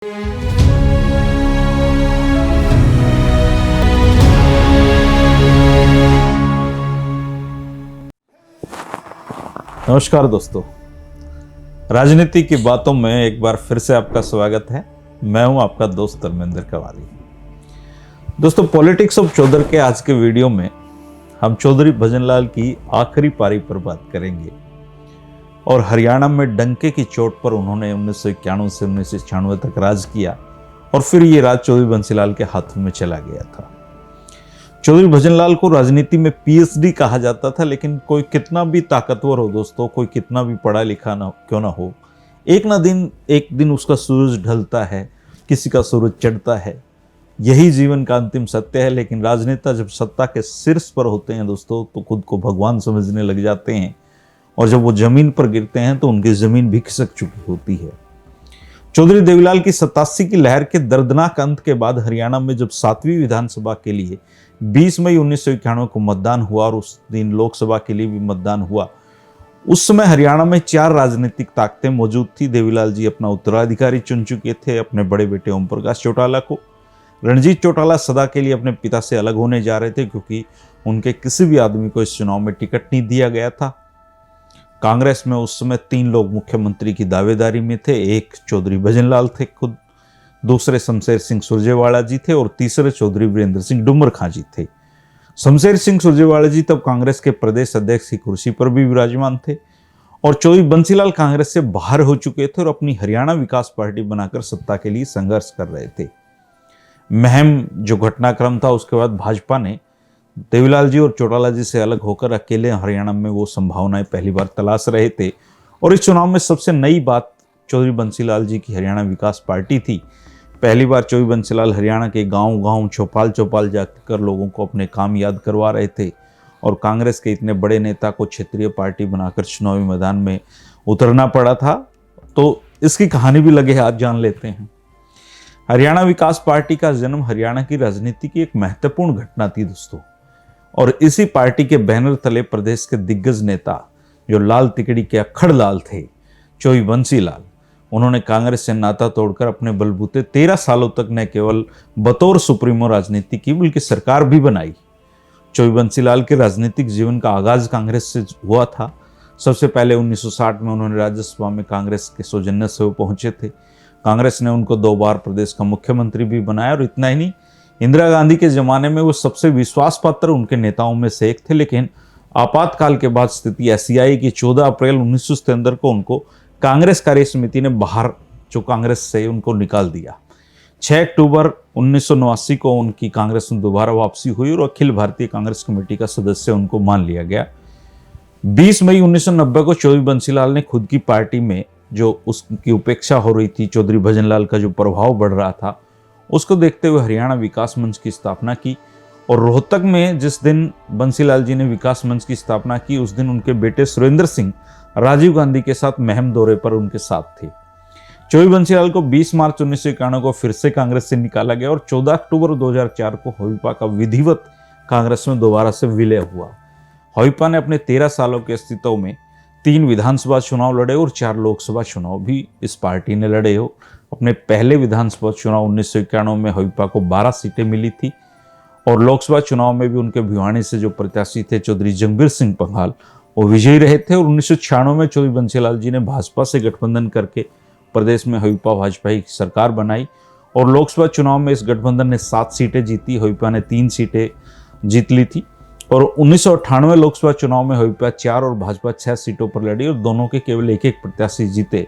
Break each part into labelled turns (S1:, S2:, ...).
S1: नमस्कार दोस्तों, राजनीति की बातों में एक बार फिर से आपका स्वागत है। मैं हूं आपका दोस्त धर्मेंद्र कवाली। दोस्तों, पॉलिटिक्स ऑफ चौधर के आज के वीडियो में हम चौधरी भजनलाल की आखिरी पारी पर बात करेंगे और हरियाणा में डंके की चोट पर उन्होंने 1991 से 1996 तक राज किया और फिर ये राज चौधरी बंसीलाल के हाथों में चला गया था। चौधरी भजनलाल को राजनीति में पीएचडी कहा जाता था, लेकिन कोई कितना भी ताकतवर हो दोस्तों, कोई कितना भी पढ़ा लिखा ना क्यों ना हो, एक दिन उसका सूरज ढलता है, किसी का सूरज चढ़ता है। यही जीवन का अंतिम सत्य है। लेकिन राजनेता जब सत्ता के शीर्ष पर होते हैं दोस्तों, तो खुद को भगवान समझने लग जाते हैं और जब वो जमीन पर गिरते हैं तो उनकी जमीन भी खिसक चुकी होती है। चौधरी देवीलाल की 87 की लहर के दर्दनाक अंत के बाद हरियाणा में जब 7वीं विधानसभा के लिए 20 मई 1991 को मतदान हुआ और उस दिन लोकसभा के लिए भी मतदान हुआ, उस समय हरियाणा में 4 राजनीतिक ताकतें मौजूद थी। देवीलाल जी अपना उत्तराधिकारी चुन चुके थे अपने बड़े बेटे ओम प्रकाश चौटाला को। रणजीत चौटाला सदा के लिए अपने पिता से अलग होने जा रहे थे, क्योंकि उनके किसी भी आदमी को इस चुनाव में टिकट नहीं दिया गया था। कांग्रेस में उस समय 3 लोग मुख्यमंत्री की दावेदारी में थे। एक चौधरी भजनलाल थे खुद, दूसरे शमशेर सिंह सुरजेवाला जी थे और तीसरे चौधरी वीरेंद्र सिंह डुमर खां जी थे। शमशेर सिंह सुरजेवाला जी तब कांग्रेस के प्रदेश अध्यक्ष की कुर्सी पर भी विराजमान थे और चौधरी बंसीलाल कांग्रेस से बाहर हो चुके थे और अपनी हरियाणा विकास पार्टी बनाकर सत्ता के लिए संघर्ष कर रहे थे। महम जो घटनाक्रम था, उसके बाद भाजपा ने देवीलाल जी और चौटाला जी से अलग होकर अकेले हरियाणा में वो संभावनाएं पहली बार तलाश रहे थे। और इस चुनाव में सबसे नई बात चौधरी बंसीलाल जी की हरियाणा विकास पार्टी थी। पहली बार चौधरी बंसीलाल हरियाणा के गांव-गांव, चौपाल जाकर लोगों को अपने काम याद करवा रहे थे और कांग्रेस के इतने बड़े नेता को क्षेत्रीय पार्टी बनाकर चुनावी मैदान में उतरना पड़ा था। तो इसकी कहानी भी लगे हाथ जान लेते हैं। हरियाणा विकास पार्टी का जन्म हरियाणा की राजनीति की एक महत्वपूर्ण घटना थी दोस्तों, और इसी पार्टी के बैनर तले प्रदेश के दिग्गज नेता जो लाल तिकड़ी के अक्खड़ लाल थे, चौधरी बंसीलाल, उन्होंने कांग्रेस से नाता तोड़कर अपने बलबूते 13 सालों तक न केवल बतौर सुप्रीमो राजनीति की, बल्कि सरकार भी बनाई। चौधरी बंसीलाल के राजनीतिक जीवन का आगाज कांग्रेस से हुआ था। सबसे पहले 1960 में उन्होंने राज्यसभा में कांग्रेस के सौजन्य से वो पहुंचे थे। कांग्रेस ने उनको 2 बार प्रदेश का मुख्यमंत्री भी बनाया और इतना ही नहीं, इंदिरा गांधी के जमाने में वो सबसे विश्वास पात्र उनके नेताओं में से एक थे। लेकिन आपातकाल के बाद स्थिति ऐसी आई कि 14 अप्रैल 1977 को उनको कांग्रेस कार्य समिति ने बाहर जो कांग्रेस से उनको निकाल दिया। 6 अक्टूबर 1989 को उनकी कांग्रेस में दोबारा वापसी हुई और अखिल भारतीय कांग्रेस कमेटी का सदस्य उनको मान लिया गया। 20 मई 1990 को चौधरी बंसीलाल ने खुद की पार्टी में जो उसकी उपेक्षा हो रही थी, चौधरी भजनलाल का जो प्रभाव बढ़ रहा था, उसको देखते हुए हरियाणा विकास मंच की स्थापना की। और रोहतक में जिस दिन बंसीलाल जी ने विकास मंच की स्थापना की, उस दिन उनके बेटे सुरेंद्र सिंह राजीव गांधी के साथ महम दौरे पर उनके साथ थे। चौधरी बंसीलाल को 20 मार्च 1991 को फिर से कांग्रेस से निकाला गया और 14 अक्टूबर 2004 को होइपा का विधिवत कांग्रेस में दोबारा से विलय हुआ। होइपा ने अपने 13 सालों के अस्तित्व में 3 विधानसभा चुनाव लड़े और 4 लोकसभा चुनाव भी इस पार्टी ने लड़े हो। अपने पहले विधानसभा चुनाव 1991 में होइपा को 12 सीटें मिली थी और लोकसभा चुनाव में भी उनके भिवानी से जो प्रत्याशी थे चौधरी जंगबीर सिंह पंघाल, वो विजयी रहे थे। और 1996 में चौधरी बंसीलाल जी ने भाजपा से गठबंधन करके प्रदेश में होइपा भाजपा की सरकार बनाई और लोकसभा चुनाव में इस गठबंधन ने 7 सीटें जीती, होइपा ने 3 सीटें जीत ली थी। और 1998 लोकसभा चुनाव में होइपा 4 और भाजपा 6 सीटों पर लड़ी और दोनों के केवल एक प्रत्याशी जीते।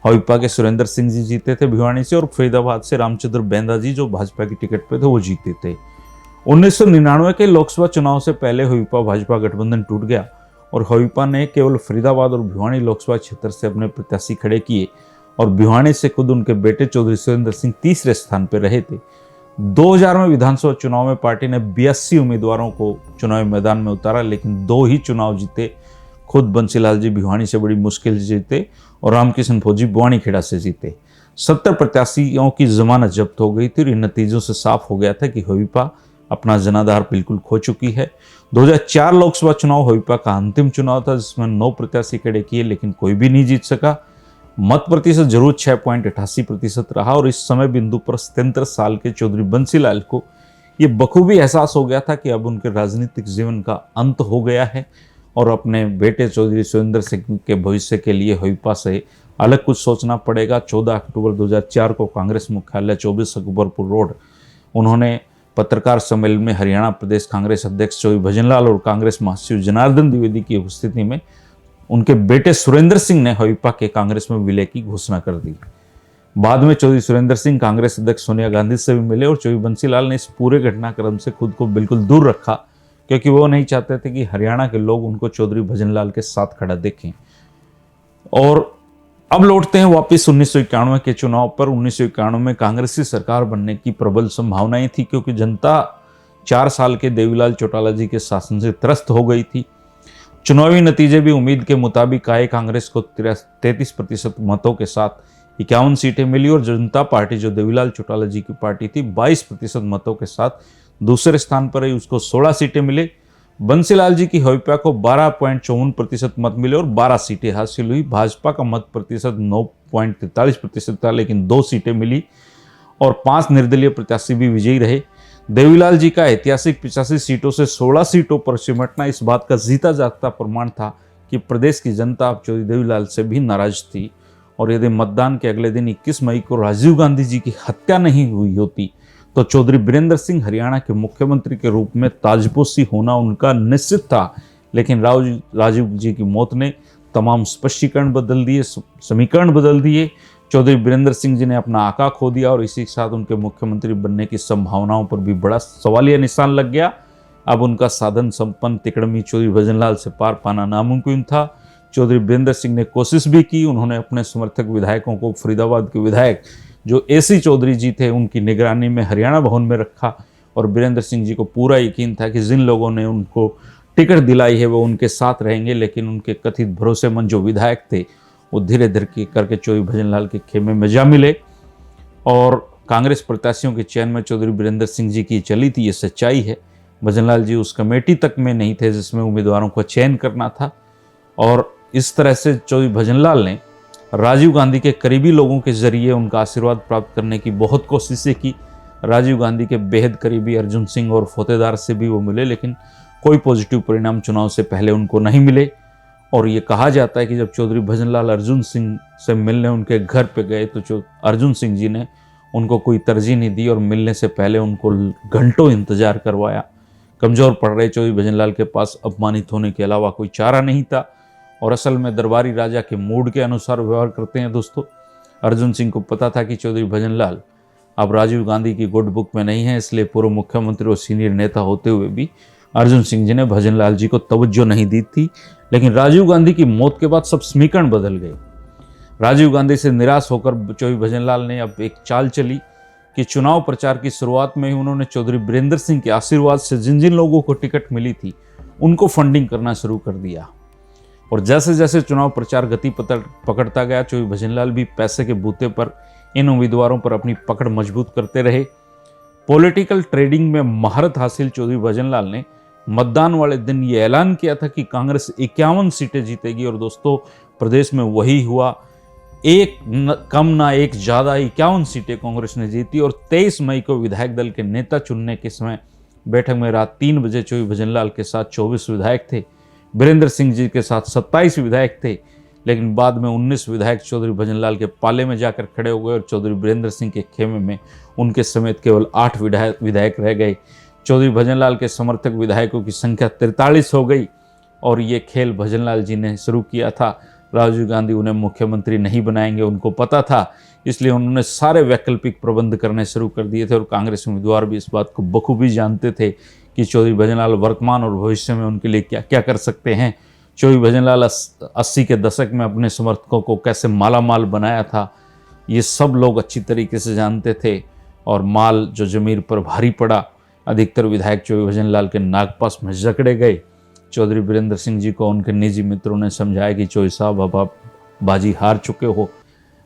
S1: होइपा के सुरेंद्र सिंह जी जीते थे भिवानी से और फरीदाबाद से रामचंद्र बेंदा जी जो भाजपा की टिकट पे थे वो जीते थे। 1999 के लोकसभा चुनाव से पहले होइपा भाजपा गठबंधन टूट गया और होइपा ने केवल फरीदाबाद और भिवानी लोकसभा क्षेत्र से अपने प्रत्याशी खड़े किए और भिवानी से खुद उनके बेटे चौधरी सुरेंद्र सिंह तीसरे स्थान पर रहे थे। 2000 में विधानसभा चुनाव में पार्टी ने 82 उम्मीदवारों को चुनावी मैदान में उतारा, लेकिन 2 ही चुनाव जीते। खुद बंसीलाल जी भिवानी से बड़ी मुश्किल से जीते और रामकिशन फौजी बुआनीखेड़ा से जीते। 70 प्रत्याशियों की जमानत जब्त हो गई थी और इन नतीजों से साफ हो गया था कि होइपा अपना जनाधार बिल्कुल खो चुकी है। 2004 लोकसभा चुनाव होइपा का अंतिम चुनाव था जिसमें 9 प्रत्याशी खड़े किए लेकिन कोई भी नहीं जीत सका। मत प्रतिशत जरूर 6.88% रहा और इस समय बिंदु पर 77 साल के चौधरी बंसीलाल को ये बखूबी एहसास हो गया था कि अब उनके राजनीतिक जीवन का अंत हो गया है और अपने बेटे चौधरी सुरेंद्र सिंह के भविष्य के लिए हईपा से अलग कुछ सोचना पड़ेगा। 14 अक्टूबर 2004 को कांग्रेस मुख्यालय 24 अकबरपुर रोड उन्होंने पत्रकार सम्मेलन में हरियाणा प्रदेश कांग्रेस अध्यक्ष चौधरी भजनलाल और कांग्रेस महासचिव जनार्दन द्विवेदी की उपस्थिति में उनके बेटे सुरेंद्र सिंह ने हईपा के कांग्रेस में विलय की घोषणा कर दी। बाद में चौधरी सुरेंद्र सिंह कांग्रेस अध्यक्ष सोनिया गांधी से भी मिले और चौधरी बंसीलाल ने इस पूरे घटनाक्रम से खुद को बिल्कुल दूर रखा, क्योंकि वो नहीं चाहते थे कि हरियाणा के लोग उनको चौधरी भजनलाल के साथ खड़ा देखें। और अब लौटते हैं वापस 1991 के चुनाव पर। 1991 में कांग्रेसी सरकार बनने की प्रबल संभावनाएं थी, क्योंकि जनता 4 साल के देवीलाल चौटाला जी के शासन से त्रस्त हो गई थी। चुनावी नतीजे भी उम्मीद के मुताबिक आए। कांग्रेस को 33% मतों के साथ 51 सीटें मिली और जनता पार्टी, जो देवीलाल चौटाला जी की पार्टी थी, 22% मतों के साथ दूसरे स्थान पर रही, उसको 16 सीटें मिले। बंसीलाल जी की हईपा को 12.54% मत मिले और 12 सीटें हासिल हुई। भाजपा का मत प्रतिशत 9.43% था, लेकिन 2 सीटें मिली और 5 निर्दलीय प्रत्याशी भी विजयी रहे। देवीलाल जी का ऐतिहासिक 85 सीटों से 16 सीटों पर सिमटना इस बात का जीता जागता प्रमाण था कि प्रदेश की जनता अब चौधरी देवीलाल से भी नाराज थी। और यदि मतदान के अगले दिन 21 मई को राजीव गांधी जी की हत्या नहीं हुई होती तो चौधरी बीरेंद्र सिंह हरियाणा के मुख्यमंत्री के रूप में ताजपोशी होना उनका निश्चित था। लेकिन राजीव जी की मौत ने तमाम स्पष्टीकरण बदल दिए, समीकरण बदल दिए। चौधरी बीरेंद्र सिंह जी ने अपना आका खो दिया और इसी के साथ उनके मुख्यमंत्री बनने की संभावनाओं पर भी बड़ा सवालिया निशान लग गया। अब उनका साधन संपन्न तिकड़मी चौधरी भजनलाल से पार पाना नामुमकिन था। चौधरी बीरेंद्र सिंह ने कोशिश भी की। उन्होंने अपने समर्थक विधायकों को फरीदाबाद के विधायक जो एसी चौधरी जी थे उनकी निगरानी में हरियाणा भवन में रखा और बीरेंद्र सिंह जी को पूरा यकीन था कि जिन लोगों ने उनको टिकट दिलाई है वो उनके साथ रहेंगे। लेकिन उनके कथित भरोसेमंद जो विधायक थे वो धीरे धीरे करके चौधरी भजनलाल के खेमे में जा मिले और कांग्रेस प्रत्याशियों के चयन में चौधरी बीरेंद्र सिंह जी की चली थी, ये सच्चाई है। भजनलाल जी उस कमेटी तक में नहीं थे जिसमें उम्मीदवारों को चयन करना था और इस तरह से चौधरी भजनलाल ने राजीव गांधी के करीबी लोगों के जरिए उनका आशीर्वाद प्राप्त करने की बहुत कोशिशें की। राजीव गांधी के बेहद करीबी अर्जुन सिंह और फोतेदार से भी वो मिले, लेकिन कोई पॉजिटिव परिणाम चुनाव से पहले उनको नहीं मिले। और ये कहा जाता है कि जब चौधरी भजनलाल अर्जुन सिंह से मिलने उनके घर पे गए तो अर्जुन सिंह जी ने उनको कोई तरजीह नहीं दी और मिलने से पहले उनको घंटों इंतजार करवाया। कमज़ोर पड़ रहे चौधरी भजनलाल के पास अपमानित होने के अलावा कोई चारा नहीं था और असल में दरबारी राजा के मूड के अनुसार व्यवहार करते हैं दोस्तों। अर्जुन सिंह को पता था कि चौधरी भजनलाल अब राजीव गांधी की गुड बुक में नहीं है, इसलिए पूर्व मुख्यमंत्री और सीनियर नेता होते हुए भी अर्जुन सिंह जी ने भजनलाल जी को तवज्जो नहीं दी थी। लेकिन राजीव गांधी की मौत के बाद सब समीकरण बदल गए। राजीव गांधी से निराश होकर चौधरी भजनलाल ने अब एक चाल चली कि चुनाव प्रचार की शुरुआत में ही उन्होंने चौधरी बीरेंद्र सिंह के आशीर्वाद से जिन जिन लोगों को टिकट मिली थी उनको फंडिंग करना शुरू कर दिया। और जैसे जैसे चुनाव प्रचार गति पकड़ता गया चौधरी भजनलाल भी पैसे के बूते पर इन उम्मीदवारों पर अपनी पकड़ मजबूत करते रहे। पॉलिटिकल ट्रेडिंग में महारत हासिल चौधरी भजनलाल ने मतदान वाले दिन ये ऐलान किया था कि कांग्रेस 51 सीटें जीतेगी और दोस्तों प्रदेश में वही हुआ। एक कम ना एक ज़्यादा 51 सीटें कांग्रेस ने जीती और 23 मई को विधायक दल के नेता चुनने के समय बैठक में रात 3 बजे चौधरी भजनलाल के साथ 24 विधायक थे, बीरेंद्र सिंह जी के साथ 27 विधायक थे। लेकिन बाद में 19 विधायक चौधरी भजनलाल के पाले में जाकर खड़े हो गए और चौधरी बीरेंद्र सिंह के खेमे में उनके समेत केवल 8 विधायक रह गए। चौधरी भजनलाल के समर्थक विधायकों की संख्या 43 हो गई और ये खेल भजनलाल जी ने शुरू किया था। राजीव गांधी उन्हें मुख्यमंत्री नहीं बनाएंगे, उनको पता था, इसलिए उन्होंने सारे वैकल्पिक प्रबंध करने शुरू कर दिए थे और कांग्रेस उम्मीदवार भी इस बात को बखूबी जानते थे कि चौधरी भजनलाल वर्तमान और भविष्य में उनके लिए क्या क्या कर सकते हैं। चौधरी भजनलाल 80 के दशक में अपने समर्थकों को कैसे मालामाल बनाया था ये सब लोग अच्छी तरीके से जानते थे और माल जो जमीर पर भारी पड़ा, अधिकतर विधायक चौधरी भजनलाल के नागपास में जकड़े गए। चौधरी बीरेंद्र सिंह जी को उनके निजी मित्रों ने समझाया कि चौधरी साहब अब आप बाजी हार चुके हो,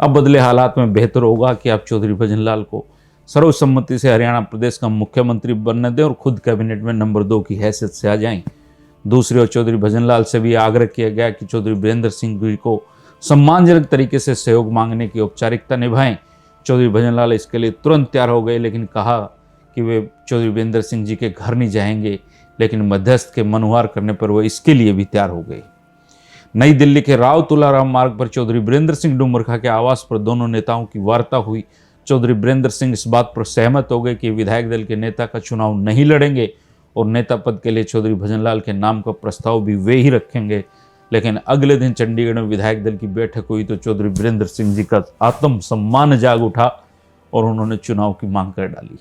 S1: अब बदले हालात में बेहतर होगा कि आप चौधरी भजनलाल को सर्वसम्मति से हरियाणा प्रदेश का मुख्यमंत्री बनने दें और खुद कैबिनेट में नंबर 2 की हैसियत से आ जाएं। दूसरी ओर चौधरी भजनलाल से भी आग्रह किया गया कि चौधरी बीरेंद्र सिंह जी को सम्मानजनक तरीके से सहयोग मांगने की औपचारिकता निभाएं। चौधरी भजनलाल इसके लिए तुरंत तैयार हो गए, लेकिन कहा कि वे चौधरी वीरेंद्र सिंह जी के घर नहीं जाएंगे, लेकिन मध्यस्थ के मनोहार करने पर वह इसके लिए भी तैयार हो गए। नई दिल्ली के राव तुलाराम मार्ग पर चौधरी वीरेंद्र सिंह डुमरखा के आवास पर दोनों नेताओं की वार्ता हुई। चौधरी वीरेंद्र सिंह इस बात पर सहमत हो गए कि विधायक दल के नेता का चुनाव नहीं लड़ेंगे और नेता पद के लिए चौधरी भजनलाल के नाम का प्रस्ताव भी वे ही रखेंगे। लेकिन अगले दिन चंडीगढ़ में विधायक दल की बैठक हुई तो चौधरी वीरेंद्र सिंह जी का आत्मसम्मान जाग उठा और उन्होंने चुनाव की मांग कर डाली।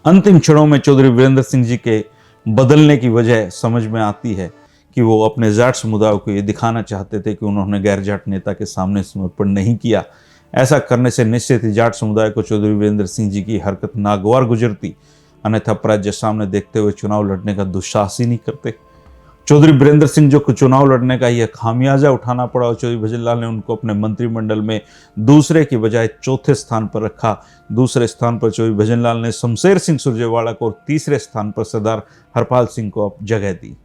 S1: अंतिम क्षणों में चौधरी वीरेंद्र सिंह जी के बदलने की वजह समझ में आती है कि वो अपने जाट समुदाय को ये दिखाना चाहते थे कि उन्होंने गैर जाट नेता के सामने समर्पण नहीं किया। ऐसा करने से निश्चित ही जाट समुदाय को चौधरी वीरेंद्र सिंह जी की हरकत नागवार गुजरती, अन्यथा प्रजा सामने देखते हुए चुनाव लड़ने का दुस्साहस ही नहीं करते। चौधरी वीरेंद्र सिंह जो चुनाव लड़ने का यह खामियाजा उठाना पड़ा और चौधरी भजनलाल ने उनको अपने मंत्रिमंडल में दूसरे की बजाय चौथे स्थान पर रखा। दूसरे स्थान पर चौधरी भजनलाल ने शमशेर सिंह सुरजेवाला को और तीसरे स्थान पर सरदार हरपाल सिंह को जगह दी।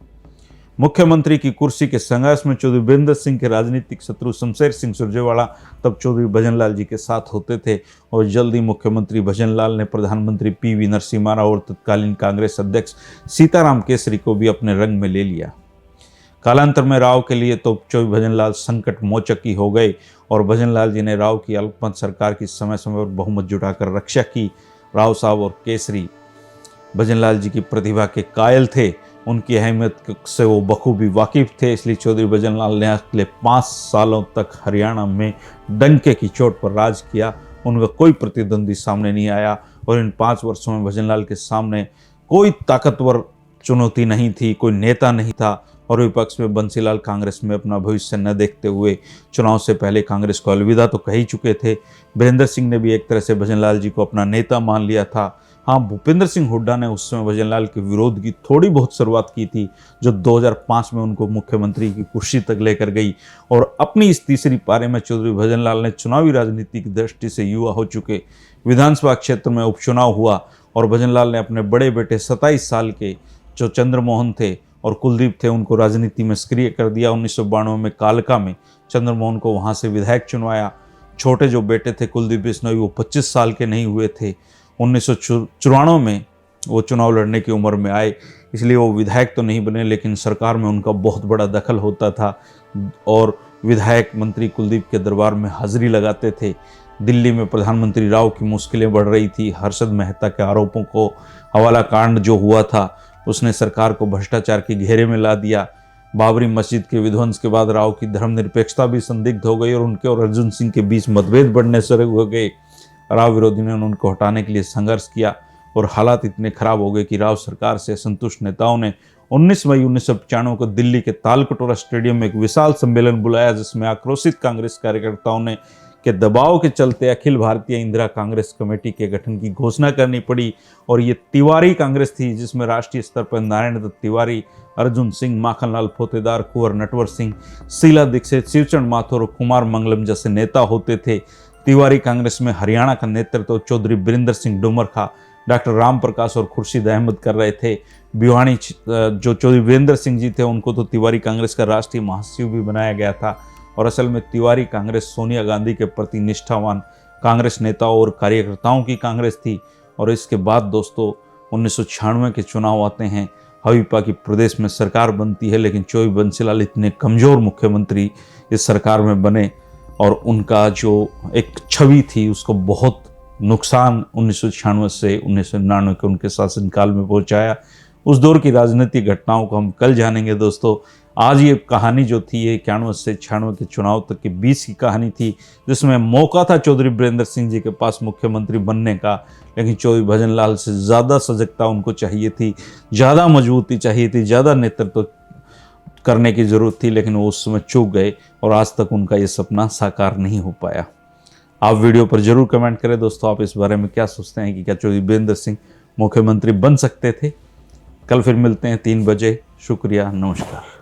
S1: मुख्यमंत्री की कुर्सी के संघर्ष में चौधरी वीरेंद्र सिंह के राजनीतिक शत्रु शमशेर सिंह सुरजेवाला तब चौधरी भजनलाल जी के साथ होते थे और जल्दी मुख्यमंत्री भजनलाल ने प्रधानमंत्री पीवी नरसिम्हा राव और तत्कालीन कांग्रेस अध्यक्ष सीताराम केसरी को भी अपने रंग में ले लिया। कालांतर में राव के लिए तो चौधरी भजनलाल संकट मोचक हो गए और भजनलाल जी ने राव की अल्पमत सरकार की समय समय पर बहुमत जुटाकर रक्षा की। राव साहब और केसरी भजनलाल जी की प्रतिभा के कायल थे, उनकी अहमियत से वो बखूबी वाकिफ थे, इसलिए चौधरी भजनलाल ने अगले 5 सालों तक हरियाणा में डंके की चोट पर राज किया। उनका कोई प्रतिद्वंदी सामने नहीं आया और इन 5 वर्षों में भजनलाल के सामने कोई ताकतवर चुनौती नहीं थी, कोई नेता नहीं था और विपक्ष में बंसीलाल कांग्रेस में अपना भविष्य न देखते हुए चुनाव से पहले कांग्रेस को अलविदा तो कह ही चुके थे। वीरेंद्र सिंह ने भी एक तरह से भजनलाल जी को अपना नेता मान लिया था। हाँ, भूपेंद्र सिंह हुड्डा ने उस समय भजनलाल के विरोध की थोड़ी बहुत शुरुआत की थी, जो 2005 में उनको मुख्यमंत्री की कुर्सी तक लेकर गई और अपनी इस तीसरी पारी में चौधरी भजनलाल ने चुनावी राजनीति की दृष्टि से युवा हो चुके विधानसभा क्षेत्र में उपचुनाव हुआ और भजनलाल ने अपने बड़े बेटे 27 साल के जो चंद्रमोहन थे और कुलदीप थे उनको राजनीति में सक्रिय कर दिया। 1992 में कालका में चंद्रमोहन को वहाँ से विधायक चुनवाया। छोटे जो बेटे थे कुलदीप बिश्नोई, वो 25 साल के नहीं हुए थे। 1994 में वो चुनाव लड़ने की उम्र में आए, इसलिए वो विधायक तो नहीं बने, लेकिन सरकार में उनका बहुत बड़ा दखल होता था और विधायक मंत्री कुलदीप के दरबार में हाजिरी लगाते थे। दिल्ली में प्रधानमंत्री राव की मुश्किलें बढ़ रही थी। हर्षद मेहता के आरोपों को, हवाला कांड जो हुआ था उसने सरकार को भ्रष्टाचार के घेरे में ला दिया। बाबरी मस्जिद के विध्वंस के बाद राव की धर्मनिरपेक्षता भी संदिग्ध हो गई और उनके और अर्जुन सिंह के बीच मतभेद बढ़ने शुरू हो गए। राव विरोधी ने उनको हटाने के लिए संघर्ष किया और हालात इतने खराब हो गए कि राव सरकार से असंतुष्ट नेताओं ने 19 मई 1995 को दिल्ली के तालकटोरा स्टेडियम में एक विशाल सम्मेलन बुलाया, जिसमें आक्रोशित कांग्रेस कार्यकर्ताओं ने के दबाव के चलते अखिल भारतीय इंदिरा कांग्रेस कमेटी के गठन की घोषणा करनी पड़ी। और ये तिवारी कांग्रेस थी, जिसमें राष्ट्रीय स्तर पर नारायण दत्त तिवारी, अर्जुन सिंह, माखनलाल फोतेदार, कुंवर नटवर सिंह, शीला दीक्षित, शिवचंद माथुर और कुमार मंगलम जैसे नेता होते थे। तिवारी कांग्रेस में हरियाणा का नेतृत्व चौधरी वीरेंद्र सिंह डुमरखा, डॉक्टर राम प्रकाश और खुर्शीद अहमद कर रहे थे। भिवानी जो चौधरी वीरेंद्र सिंह जी थे उनको तो तिवारी कांग्रेस का राष्ट्रीय महासचिव भी बनाया गया था और असल में तिवारी कांग्रेस सोनिया गांधी के प्रति निष्ठावान कांग्रेस नेताओं और कार्यकर्ताओं की कांग्रेस थी। और इसके बाद दोस्तों 1996 के चुनाव आते हैं, हवीपा की प्रदेश में सरकार बनती है, लेकिन चौधरी बंसीलाल इतने कमज़ोर मुख्यमंत्री इस सरकार में बने और उनका जो एक छवि थी उसको बहुत नुकसान 1996 से 1999 के उनके शासनकाल में पहुंचाया। उस दौर की राजनीतिक घटनाओं को हम कल जानेंगे दोस्तों। आज ये कहानी जो थी ये 91 से 96 के चुनाव तक के बीच की कहानी थी, जिसमें मौका था चौधरी वीरेंद्र सिंह जी के पास मुख्यमंत्री बनने का, लेकिन चौधरी भजनलाल से ज़्यादा सजगता उनको चाहिए थी, ज़्यादा मजबूती चाहिए थी, ज़्यादा नेतृत्व करने की ज़रूरत थी, लेकिन वो उस समय चूक गए और आज तक उनका ये सपना साकार नहीं हो पाया। आप वीडियो पर जरूर कमेंट करें दोस्तों, आप इस बारे में क्या सोचते हैं कि क्या चौधरी वीरेंद्र सिंह मुख्यमंत्री बन सकते थे। कल फिर मिलते हैं 3 बजे। शुक्रिया, नमस्कार।